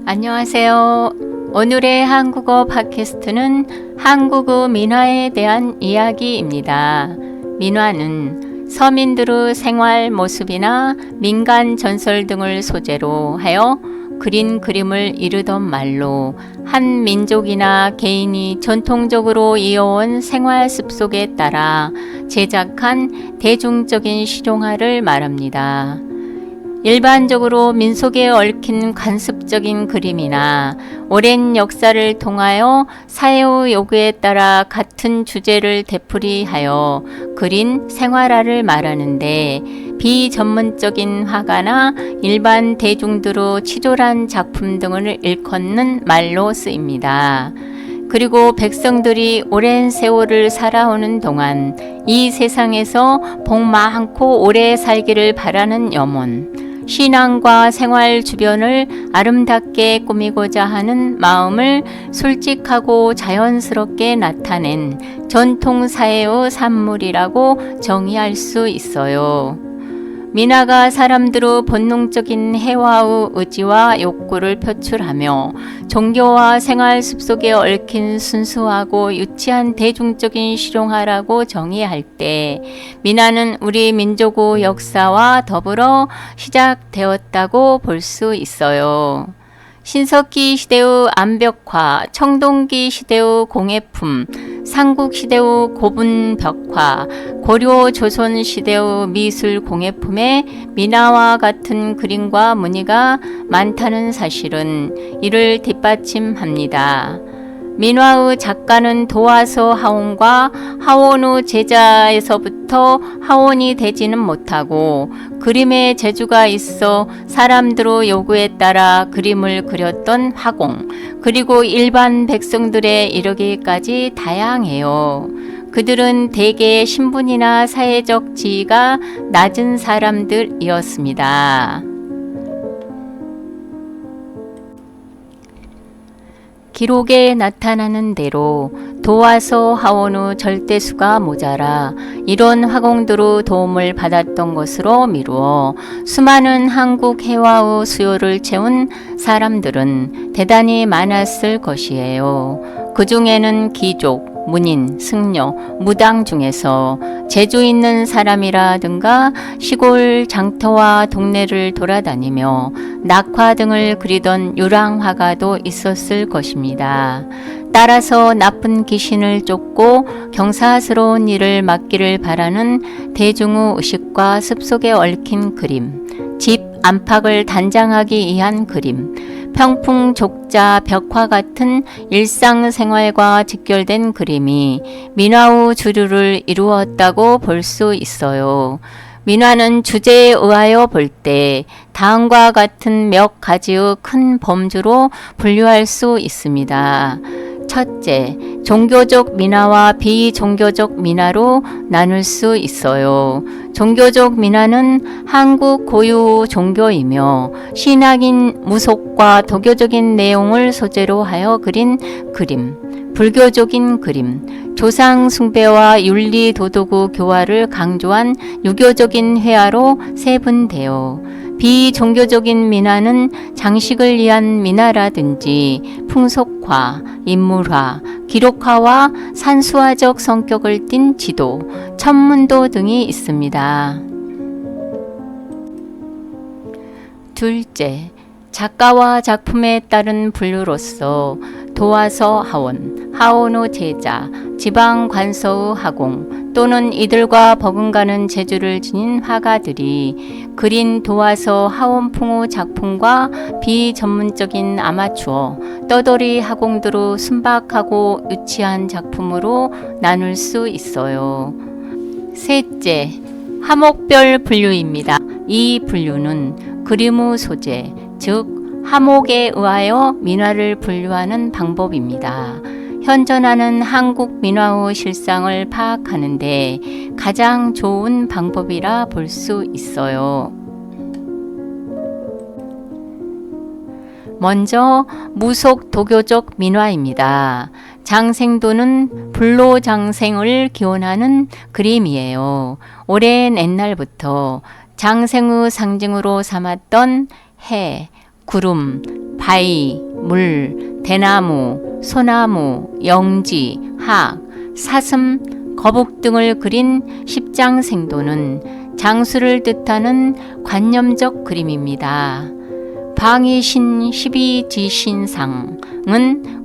안녕하세요. 오늘의 한국어 팟캐스트는 한국어 민화에 대한 이야기입니다. 민화는 서민들의 생활 모습이나 민간 전설 등을 소재로 하여 그린 그림을 이루던 말로 한 민족이나 개인이 전통적으로 이어온 생활 습속에 따라 제작한 대중적인 실용화를 말합니다. 일반적으로 민속에 얽힌 관습적인 그림이나 오랜 역사를 통하여 사회의 요구에 따라 같은 주제를 되풀이하여 그린 생활화를 말하는데, 비전문적인 화가나 일반 대중들의 치졸한 작품 등을 일컫는 말로 쓰입니다. 그리고 백성들이 오랜 세월을 살아오는 동안 이 세상에서 복 많고 오래 살기를 바라는 염원, 신앙과 생활 주변을 아름답게 꾸미고자 하는 마음을 솔직하고 자연스럽게 나타낸 전통사회의 산물이라고 정의할 수 있어요. 민화가 사람들의 본능적인 해화의 의지와 욕구를 표출하며 종교와 생활 습속에 얽힌 순수하고 유치한 대중적인 실용화라고 정의할 때, 민화는 우리 민족의 역사와 더불어 시작되었다고 볼 수 있어요. 신석기 시대의 암벽화, 청동기 시대의 공예품, 삼국시대의 고분벽화, 고려 조선 시대의 미술 공예품에 민화와 같은 그림과 무늬가 많다는 사실은 이를 뒷받침합니다. 민화의 작가는 도화서 하온과 하온의 제자에서부터 하온이 되지는 못하고, 그림에 재주가 있어 사람들의 요구에 따라 그림을 그렸던 화공, 그리고 일반 백성들에 이르기까지 다양해요. 그들은 대개 신분이나 사회적 지위가 낮은 사람들이었습니다. 기록에 나타나는 대로 도화서 하온의 절대수가 모자라 이런 화공들의 도움을 받았던 것으로 미루어 수많은 한국 회화의 수요를 채운 사람들은 대단히 많았을 것이에요. 그 중에는 귀족, 문인, 승려, 무당 중에서 재주 있는 사람이라든가 시골 장터와 동네를 돌아다니며 낙화 등을 그리던 유랑화가도 있었을 것입니다. 따라서 나쁜 귀신을 쫓고 경사스러운 일을 맡기를 바라는 대중의 의식과 습속에 얽힌 그림, 집 안팎을 단장하기 위한 그림, 평풍, 족자, 벽화 같은 일상생활과 직결된 그림이 민화의 주류를 이루었다고 볼 수 있어요. 민화는 주제에 의하여 볼 때 다음과 같은 몇 가지의 큰 범주로 분류할 수 있습니다. 첫째, 종교적 민화와 비종교적 민화로 나눌 수 있어요. 종교적 민화는 한국 고유 종교이며 신학인 무속과 도교적인 내용을 소재로 하여 그린 그림, 불교적인 그림, 조상 숭배와 윤리 도덕의 교화를 강조한 유교적인 회화로 세분돼요. 비종교적인 민화는 장식을 위한 민화라든지 풍속화, 인물화, 기록화와 산수화적 성격을 띤 지도, 천문도 등이 있습니다. 둘째, 작가와 작품에 따른 분류로서 도화서 하온, 하온의 제자, 지방 관서의 하공 또는 이들과 버금가는 재주를 지닌 화가들이 그린 도화서 하온풍의 작품과 비전문적인 아마추어, 떠돌이 하공들의 순박하고 유치한 작품으로 나눌 수 있어요. 셋째, 하목별 분류입니다. 이 분류는 그림의 소재, 즉 하목에 의하여 민화를 분류하는 방법입니다. 현존하는 한국 민화의 실상을 파악하는 데 가장 좋은 방법이라 볼 수 있어요. 먼저 무속 도교적 민화입니다. 장생도는 불로장생을 기원하는 그림이에요. 오랜 옛날부터 장생의 상징으로 삼았던 해, 구름, 바위, 물, 대나무, 소나무, 영지, 학, 사슴, 거북 등을 그린 십장생도는 장수를 뜻하는 관념적 그림입니다. 방위신 12지신상은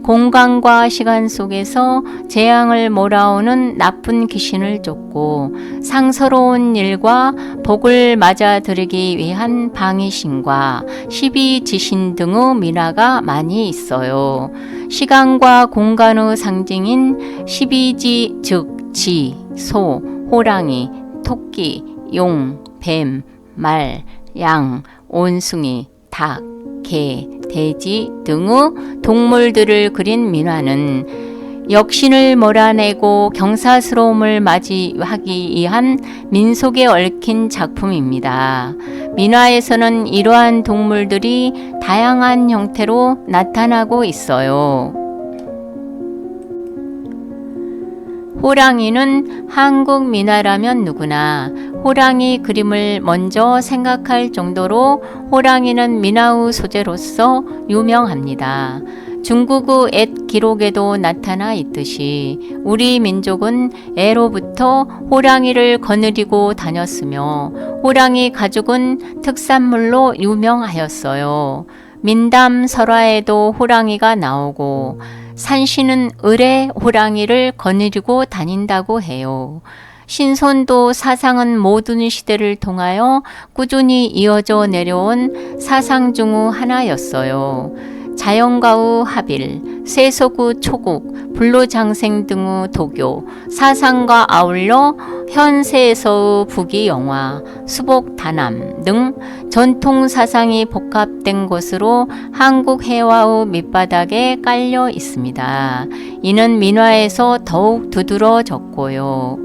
공간과 시간 속에서 재앙을 몰아오는 나쁜 귀신을 쫓고 상서로운 일과 복을 맞아들이기 위한 방위신과 12지신 등의 민화가 많이 있어요. 시간과 공간의 상징인 12지 즉 쥐, 소, 호랑이, 토끼, 용, 뱀, 말, 양, 온숭이, 닭, 개, 돼지 등의 동물들을 그린 민화는 역신을 몰아내고 경사스러움을 맞이하기 위한 민속에 얽힌 작품입니다. 민화에서는 이러한 동물들이 다양한 형태로 나타나고 있어요. 호랑이는 한국 민화라면 누구나 호랑이 그림을 먼저 생각할 정도로 호랑이는 민화의 소재로서 유명합니다. 중국의 옛 기록에도 나타나 있듯이 우리 민족은 애로부터 호랑이를 거느리고 다녔으며 호랑이 가죽은 특산물로 유명하였어요. 민담 설화에도 호랑이가 나오고 산신은 을에 호랑이를 거느리고 다닌다고 해요. 신선도 사상은 모든 시대를 통하여 꾸준히 이어져 내려온 사상 중의 하나였어요. 자연과의 합일, 세속의 초국, 불로장생 등의 도교, 사상과 아울러 현세에서의 부귀영화, 수복단함 등 전통 사상이 복합된 것으로 한국 해화의 밑바닥에 깔려 있습니다. 이는 민화에서 더욱 두드러졌고요.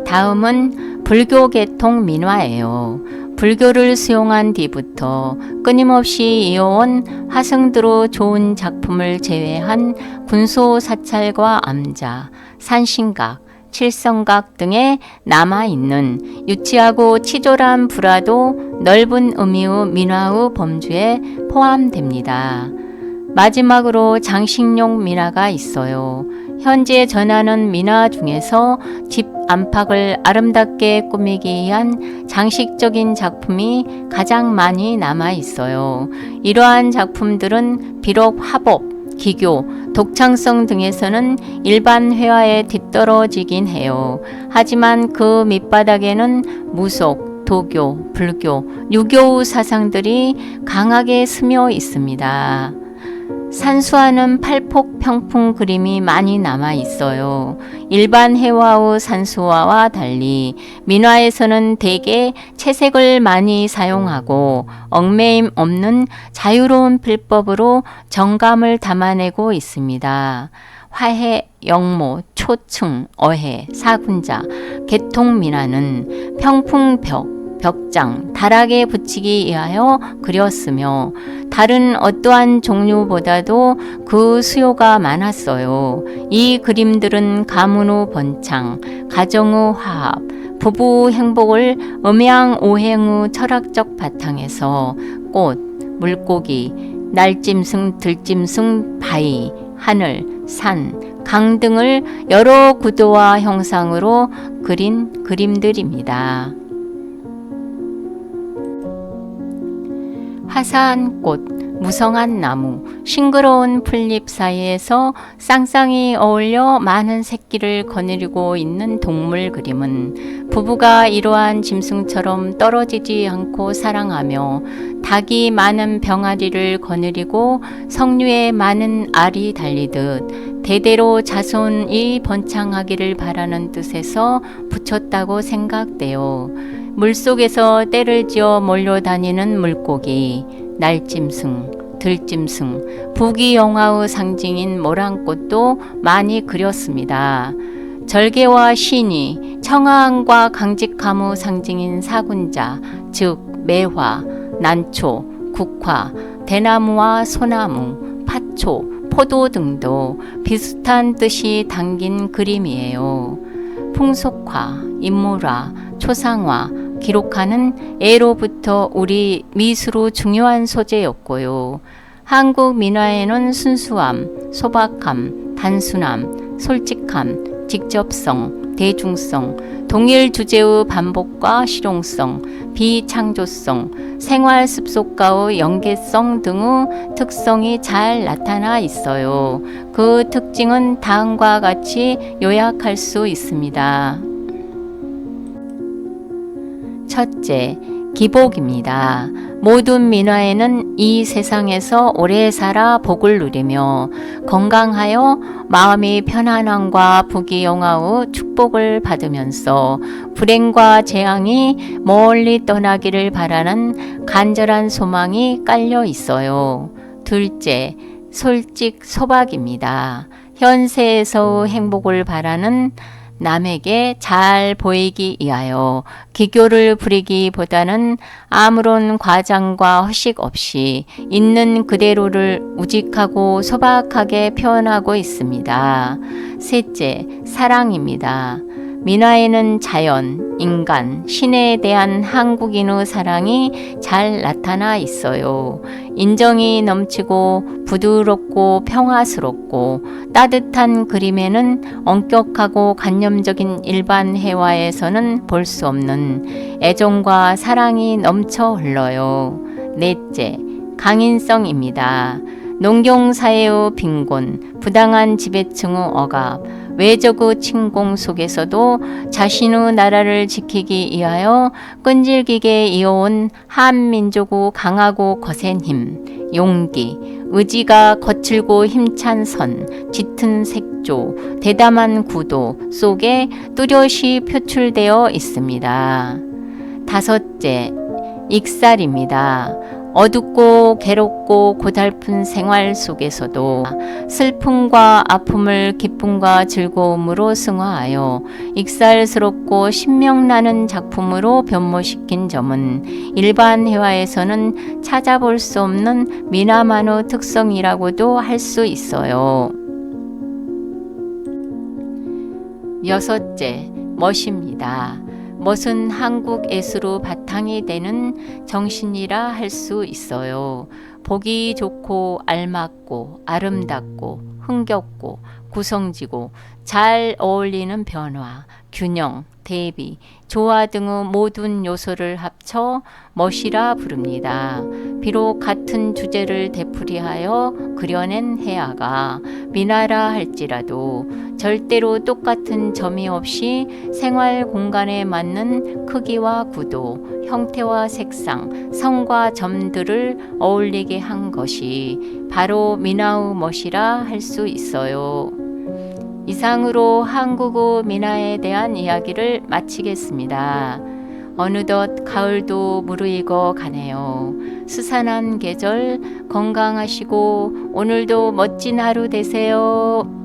다음은 불교 계통 민화예요. 불교를 수용한 뒤부터 끊임없이 이어온 화승들의 좋은 작품을 제외한 군소사찰과 암자, 산신각, 칠성각 등에 남아있는 유치하고 치졸한 불화도 넓은 의미의 민화의 범주에 포함됩니다. 마지막으로 장식용 민화가 있어요. 현재 전하는 민화 중에서 집 안팎을 아름답게 꾸미기 위한 장식적인 작품이 가장 많이 남아 있어요. 이러한 작품들은 비록 화법, 기교, 독창성 등에서는 일반 회화에 뒤떨어지긴 해요. 하지만 그 밑바닥에는 무속, 도교, 불교, 유교의 사상들이 강하게 스며 있습니다. 산수화는 팔폭 평풍 그림이 많이 남아 있어요. 일반 회화의 산수화와 달리 민화에서는 대개 채색을 많이 사용하고 얽매임 없는 자유로운 필법으로 정감을 담아내고 있습니다. 화해, 영모, 초층, 어해, 사군자, 개통민화는 평풍벽, 벽장, 다락에 붙이기 위하여 그렸으며 다른 어떠한 종류보다도 그 수요가 많았어요. 이 그림들은 가문의 번창, 가정의 화합, 부부 행복을 음양오행의 철학적 바탕에서 꽃, 물고기, 날짐승, 들짐승, 바위, 하늘, 산, 강 등을 여러 구도와 형상으로 그린 그림들입니다. 화사한 꽃, 무성한 나무, 싱그러운 풀잎 사이에서 쌍쌍이 어울려 많은 새끼를 거느리고 있는 동물 그림은 부부가 이러한 짐승처럼 떨어지지 않고 사랑하며 닭이 많은 병아리를 거느리고 석류에 많은 알이 달리듯 대대로 자손이 번창하기를 바라는 뜻에서 붙였다고 생각돼요. 물속에서 떼를 지어 몰려다니는 물고기, 날짐승, 들짐승, 부귀영화의 상징인 모란꽃도 많이 그렸습니다. 절개와 신이, 청아함과 강직함의 상징인 사군자, 즉 매화, 난초, 국화, 대나무와 소나무, 팥초, 포도 등도 비슷한 뜻이 담긴 그림이에요. 풍속화, 인물화, 초상화, 기록하는 예로부터 우리 미수로 중요한 소재였고요. 한국 민화에는 순수함, 소박함, 단순함, 솔직함, 직접성, 대중성, 동일 주제의 반복과 실용성, 비창조성, 생활 습속과의 연계성 등의 특성이 잘 나타나 있어요. 그 특징은 다음과 같이 요약할 수 있습니다. 첫째, 기복입니다. 모든 민화에는 이 세상에서 오래 살아 복을 누리며 건강하여 마음이 편안함과 부귀영화의 축복을 받으면서 불행과 재앙이 멀리 떠나기를 바라는 간절한 소망이 깔려 있어요. 둘째, 솔직 소박입니다. 현세에서의 행복을 바라는 남에게 잘 보이기 위하여 기교를 부리기보다는 아무런 과장과 허식 없이 있는 그대로를 우직하고 소박하게 표현하고 있습니다. 셋째, 사랑입니다. 민화에는 자연, 인간, 신에 대한 한국인의 사랑이 잘 나타나 있어요. 인정이 넘치고 부드럽고 평화스럽고 따뜻한 그림에는 엄격하고 관념적인 일반 회화에서는 볼 수 없는 애정과 사랑이 넘쳐 흘러요. 넷째, 강인성입니다. 농경사회의 빈곤, 부당한 지배층의 억압, 외적의 침공 속에서도 자신의 나라를 지키기 위하여 끈질기게 이어온 한민족의 강하고 거센 힘, 용기, 의지가 거칠고 힘찬 선, 짙은 색조, 대담한 구도 속에 뚜렷이 표출되어 있습니다. 다섯째, 익살입니다. 어둡고 괴롭고 고달픈 생활 속에서도 슬픔과 아픔을 기쁨과 즐거움으로 승화하여 익살스럽고 신명나는 작품으로 변모시킨 점은 일반 회화에서는 찾아볼 수 없는 민화만의 특성이라고도 할 수 있어요. 여섯째, 멋입니다. 멋은 한국 예술의 바탕이 되는 정신이라 할 수 있어요. 보기 좋고 알맞고 아름답고 흥겹고 구성지고 잘 어울리는 변화, 균형, 대비, 조화 등의 모든 요소를 합쳐 멋이라 부릅니다. 비록 같은 주제를 되풀이하여 그려낸 해아가 민화라 할지라도 절대로 똑같은 점이 없이 생활 공간에 맞는 크기와 구도, 형태와 색상, 선과 점들을 어울리게 한 것이 바로 민화의 멋이라 할 수 있어요. 이상으로 한국의 민화에 대한 이야기를 마치겠습니다. 어느덧 가을도 무르익어 가네요. 스산한 계절 건강하시고 오늘도 멋진 하루 되세요.